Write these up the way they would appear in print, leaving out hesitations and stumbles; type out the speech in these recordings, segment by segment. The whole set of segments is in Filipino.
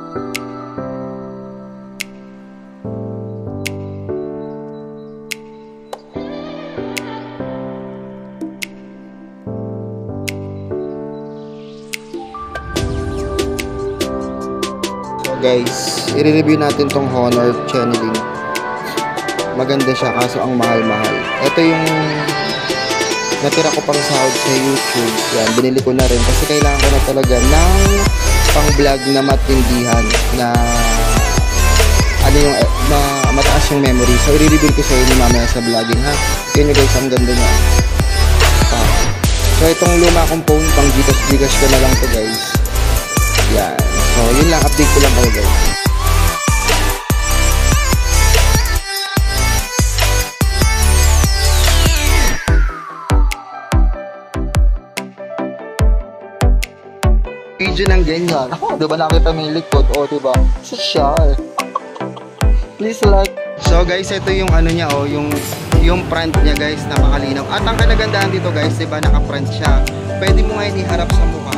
Guys, i-review natin tong Honor channeling. Maganda siya kaso ang mahal-mahal. Ito yung natira ko pang sahod sa YouTube. Yan, binili ko na rin kasi kailangan ko na talaga ng pang vlog na matindihan na ano yung na mataas yung memory. So i-review ko sa inyo mamaya sa vlogging ha. Yun guys, ang ganda niya. So itong luma kong phone, pang Gcash ko na lang to guys. Yan. So, yun lang. Update ko lang kayo guys. Video ng ganyan. Ako, diba nakita mo yung likod? O, diba? Social. Please like. So guys, ito yung ano niya, yung front niya guys, napakalinaw. At ang kanagandahan dito guys, diba naka-front siya. Pwede mo ngayon iharap sa mukha.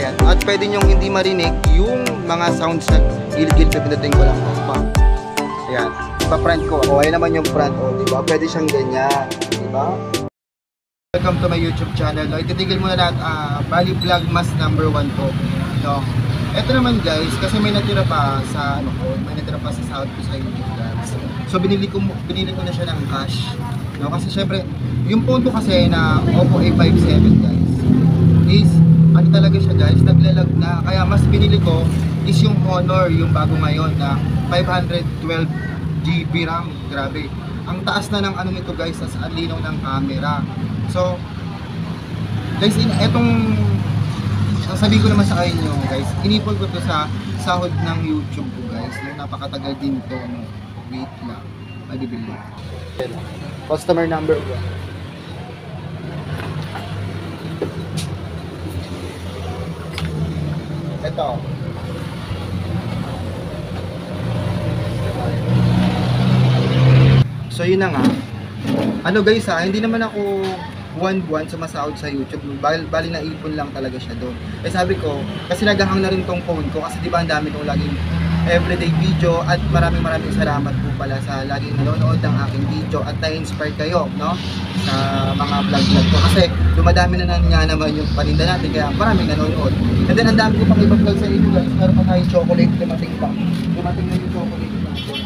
Ayan. At pwede nyong hindi marinig yung mga sounds na gilid-gilid na pinutin ko lang. Ayan. Pa-front ko. O, ayan naman yung front. O, diba? Pwede siyang ganyan. Diba? Welcome to my YouTube channel. No? Ititigil muna natin. Bali Vlogmas number 1 po. No? Ito naman guys, kasi may natira pa sa may natira pa sa sahod ko sa YouTube guys. So binili ko na siya ng cash. No? Kasi syempre, yung phone ko kasi na Oppo A57 guys is ano talaga siya guys, naglalag na. Kaya mas binili ko is yung Honor, yung bago ngayon na 512 GB RAM. Grabe. Ang taas na ng ano nito guys, as ang linaw ng camera. So, guys, etong sasabihin ko naman sa inyo guys, inipon ko to sa sahod ng YouTube ko guys. Napakatagal din to. No? Wait lang. May bibili. Customer number 1. Ito. So yun na nga. Ano guys hindi naman ako buwan-buwan sumasahod sa YouTube. Bali na ipon lang talaga siya doon. Eh sabi ko, kasi naghahang na rin tong phone ko kasi diba ang dami kong laging everyday video at maraming salamat po pala sa laging nanonood ng aking video at na-inspire kayo, no? Sa mga vlog ko kasi dumadami na nga naman yung paninda natin kaya maraming nanonood. And then ang dami ko pang iba-vlog sa inyo guys, meron pa tayong chocolate, dumating na yung chocolate natin.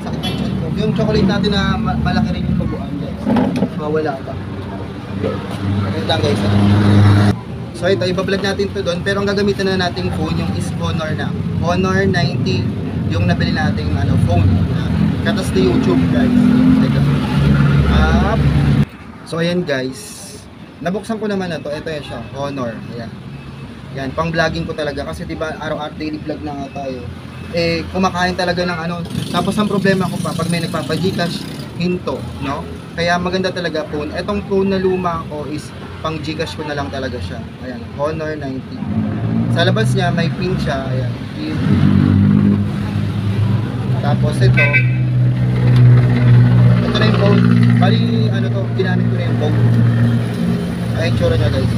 Sakit ng chan ko. Yung chocolate natin na malaki rin yung pabuan guys. Mawala pa. Maganda guys So ito, iba-vlog natin to doon, pero ang gagamitin na nating phone yung is Honor na. Honor 90 yung nabili nating phone. Katas na YouTube guys. So ayan guys. Nabuksan ko naman na to. Ito yan siya, Honor. Ayan. Yan, pang vlogging ko talaga kasi diba araw-araw daily vlog na nga tayo. Eh kumakain talaga ng Tapos ang problema ko pa pag may nagpapa-Gcash, hinto, no? Kaya maganda talaga phone. Etong phone na luma ko is pang Gcash ko na lang talaga siya. Ayan, Honor 90. Sa labas niya may pin siya, ayan. Pin. Tapos ito na yung phone. Bali ginamit ko na yung phone. Ayan tsura niya guys.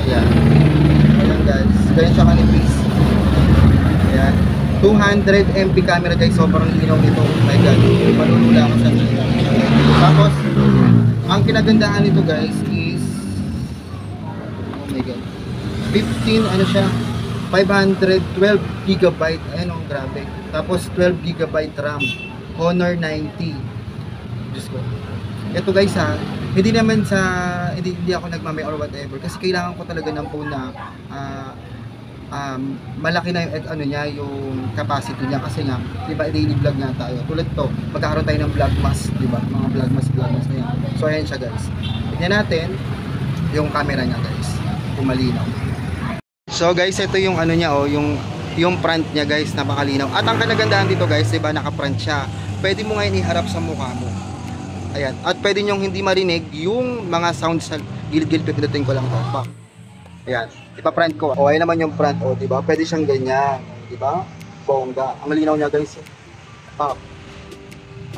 Ayan. Ayan guys. Ganyan siya kanipis. Ayan. 200 MP camera guys. Sobrang linaw nito. Oh my god. Manunula ako sa nila. Tapos ang kinagandahan nito guys is oh my god 15 siya 512 GB. Ayan grabe. Tapos 12 GB RAM. Honor 90. Diyos ko. Ito guys hindi naman hindi ako nagmamay or whatever kasi kailangan ko talaga ng phone na malaki na yung yung capacity niya kasi nga diba daily vlog nga tayo tulad to magkakaroon tayo ng vlogmas diba mga vlogmas na yan. So ayan siya guys, tignan natin yung camera niya guys kung malinaw. So guys, ito yung niya yung front niya guys, napakalinaw. At ang kanagandahan dito guys, diba naka-front siya, pwede mo ngayon iharap sa mukha mo. Ayan, at pwede nyong hindi marinig yung mga sounds na gilid-gilid pinutin ko lang to. Ayan, ipa-front ko. O, ayan naman yung front. O, diba? Pwede siyang ganyan. Diba? Bongga. Ang malinaw niya guys.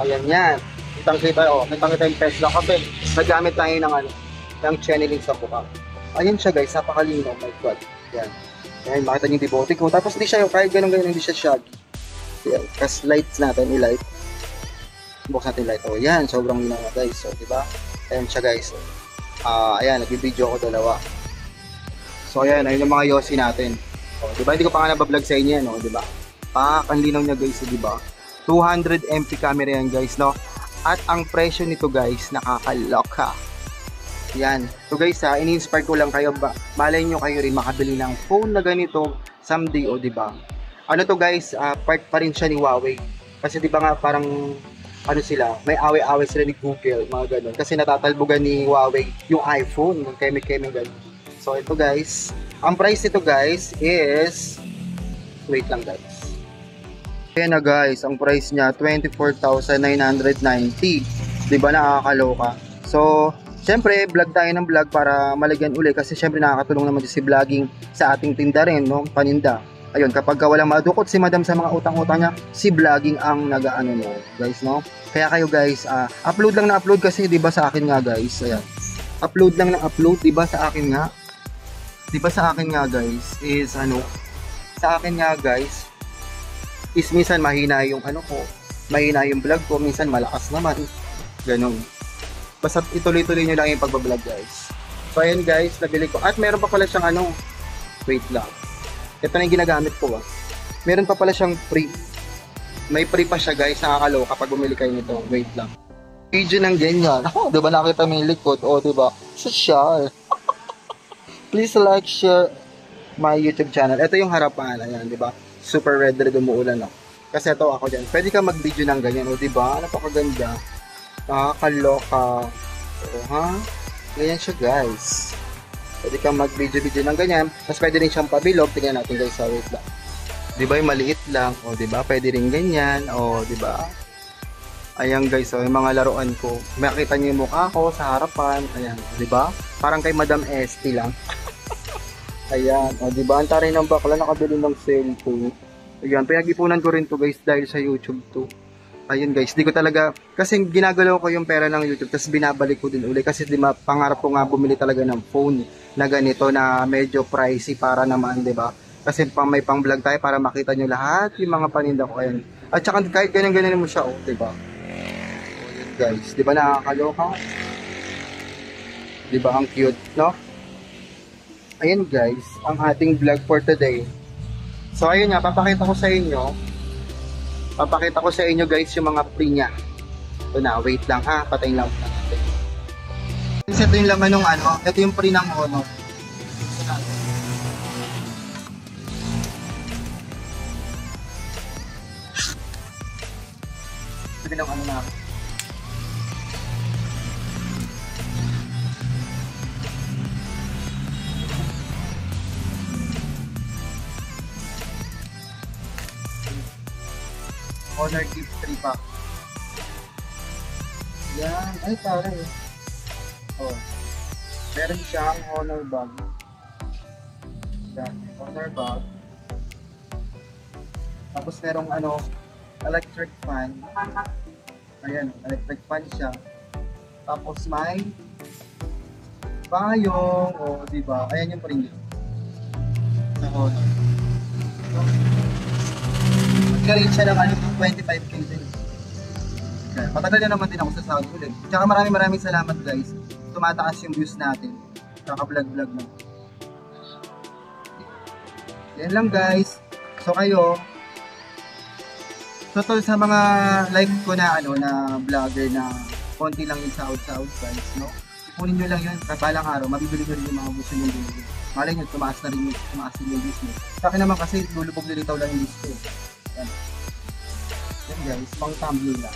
Ayan yan. Kitang-kita, o. Kitang-kita yung Tesla kasi nagamit tayo ng channeling sa buka. Ayan siya guys, napakalinaw, my god. Yan. Ayan, makita niyo yung bibote ko. Tapos di siya, kahit ganun-ganun, hindi siya shaggy. Yan, kasi lights natin, i-light. Buksan natin light. O yan, sobrang linaw na guys. So, diba? Ayan siya guys. Ayan, nagbibideo ako dalawa. So, ayan, ayun yung mga Yossi natin. O, diba? Hindi ko pa nga nabablog sa inyo yan, o, diba? Ang linaw niya guys, diba? 200 MP camera yan guys, no? At ang presyo nito guys, nakakaloka. Yan. So guys ini-inspire ko lang kayo, malay nyo kayo rin makabili ng phone na ganito someday, o diba? Ano to guys, part pa rin siya ni Huawei. Kasi diba nga parang ano sila, may away-away sila ni Google, mga ganun. Kasi natatalbogan ni Huawei yung iPhone, yung keme-keme ganun. So ito guys, ang price nito guys is, wait lang guys. Ayan na guys, ang price niya 24,990. Diba nakakaloka? So, syempre, vlog tayo ng vlog para malagyan uli kasi syempre nakakatulong naman si vlogging sa ating tinda rin, no? Paninda. Ayun, kapag walang madukot si madam sa mga utang-utang niya, si vlogging ang nagaano no, guys, no? Kaya kayo guys, upload lang na upload kasi 'di ba sa akin nga guys, ayan. Upload lang na upload, 'di ba sa akin nga? 'Di ba sa akin nga guys is ano? Sa akin nga guys is minsan mahina yung ano ko, mahina yung vlog ko, minsan malakas naman. Ganun. Basta ituloy-tuloy nyo lang yung pagbablog guys. So ayan guys, nabili ko. At meron pa pala siyang ano, wait lang. Ito na yung ginagamit ko Meron pa pala siyang free. May free pa siya guys, nakakaloka kapag bumili kayo nito. Wait lang. Video ng ganyan. Diba nakita mo yung likod? O diba? Social. Please like, share my YouTube channel. Ito yung harapan. Ayan, diba? Super red umuulan kasi ito ako dyan. Pwede ka mag-video ng ganyan, o diba? Napakaganda. Nakakaloka. Ha? Ganyan siya guys. Pwede ka mag-video ng ganyan. Tapos pwede rin siyang pabilog. Tingnan natin guys, wait lang. Diba yung maliit lang? O diba? Pwede rin ganyan. O diba? Ayan guys, yung mga laruan ko. Makita niyo yung mukha ko sa harapan. Ayan, diba? Parang kay Madam ST lang. Ayan, o diba? Ang taray ng bakla, nakabili ng cellphone. Ayan, pinag-ipunan ko rin to guys dahil sa YouTube to. Ayun guys, di ko talaga, kasi ginagalaw ko yung pera ng YouTube, tapos binabalik ko din uli. Kasi pangarap ko nga bumili talaga ng phone na ganito na medyo pricey para naman, diba? Kasi may pang vlog tayo para makita nyo lahat yung mga paninda ko. Ayan. At saka kahit ganyan-ganyan mo siya, diba? Ayan guys, diba nakakaloka? Diba ang cute, no? Ayan guys, ang ating vlog for today. So ayun nga, papakita ko sa inyo guys yung mga free niya. Ito na, wait lang ha, patayin lang natin. Ito yung laman ng ano, ito yung free ng Honor. Ito yung ano namin. Honor gift 3 pack. Yan. Ay, taray. Oh. Meron siyang Honor bag. Yan. Honor bag. Tapos merong ano, electric fan. Ayan, electric fan siya. Tapos may payong. O, diba? Ayan yung ring. Sa Honor. Nag-reach siya ng 25k din. Matagal na naman din ako sa Saudi ulit. Tsaka maraming salamat guys. Tumataas yung views natin. Kaka-vlog-vlog na. Yan lang guys. So kayo, total sa mga like ko na ano na vlogger na konti lang yung Saudi guys, no? Ipunin nyo lang yun. Balang araw, mabibili nyo rin yung mga gusto nyo bilhin. Malay nyo, tumaas din yung views nyo. Sa akin naman kasi lulubog nilitaw lang yung views ko. Yan. Yan guys, pang thumbnail lang.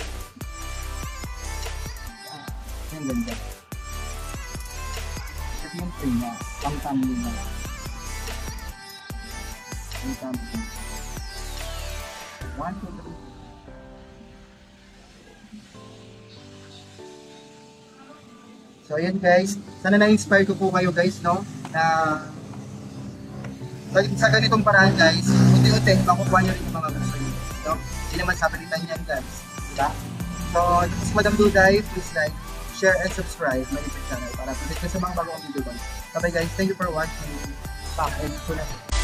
Yan ganda. Ito yung free na, pang thumbnail lang. Pang thumbnail. 1, 2, 3. So ayan guys, sana na-inspire ko po kayo guys, no? Na sa ganitong paraan guys, unti-unti makukuha nyo rin yung mga gusto nyo, no? Hindi naman sa palitan yan guys, diba? So, this is Madam Duday, please like, share, and subscribe my YouTube channel para update ka sa mga bagong video guys. Bye guys, thank you for watching. Back and